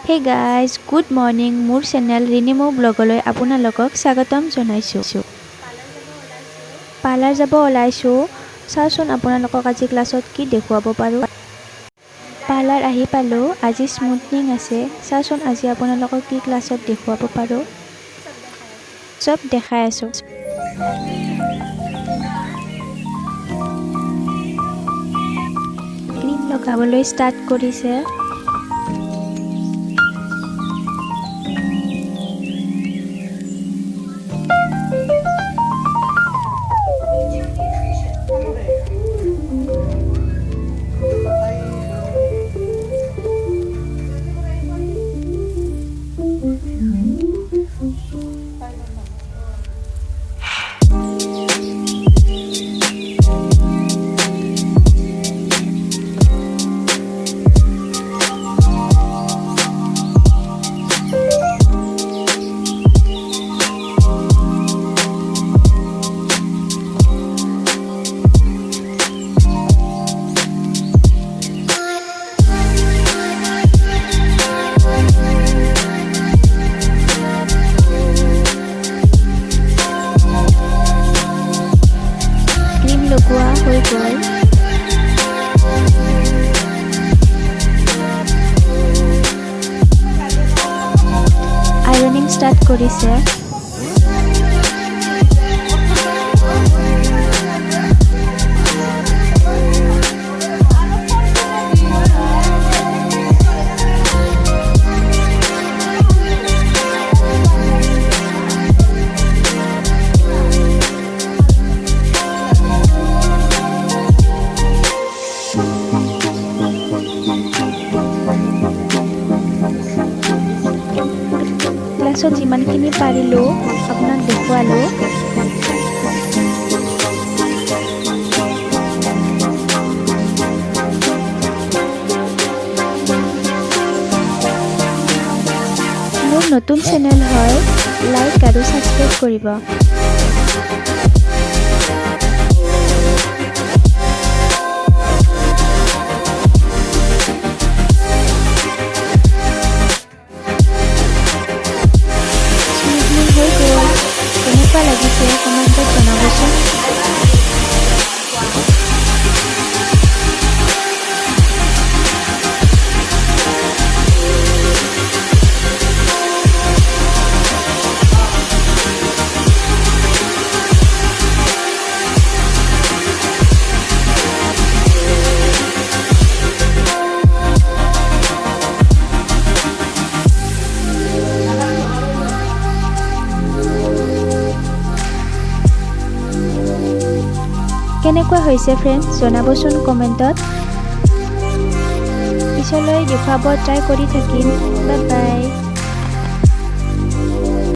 Hey guys, good morning. মোৰ channel ৰিনিমো ব্লগলৈ আপোনালোকক স্বাগতম জনাইছোঁ। পাৰ্লাৰ যাব ওলাইছোঁ। চাওচোন আপোনালোকক আজি ক্লাছত কি দেখুৱাব পাৰোঁ। পাৰ্লাৰ আহি পালোঁ। আজি স্মুথনিং আছে। চাওচোন আজি আপোনালোকক কি ক্লাছত দেখুৱাব পাৰোঁ। চব দেখাই আছোঁ। ক্ৰীম লগাবলৈ ষ্টাৰ্ট কৰিছে। লগোৱা হৈ গ'ল। আইৰনিং ষ্টাৰ্ট কৰিছে। ক্লাছত যিমানখিনি পাৰিলোঁ আপোনাক দেখুৱালোঁ। মোৰ নতুন চেনেল হয়, লাইক আৰু ছাবস্ক্ৰাইব কৰিব। কেনেকুৱা লাগিছে কমেণ্টত জনাবচোন। কেনেকুৱা হৈছে ফ্ৰেণ্ডছ জনাবচোন কমেণ্টত। পিছলৈ দেখুৱাব ট্ৰাই কৰি থাকিম। Bye bye.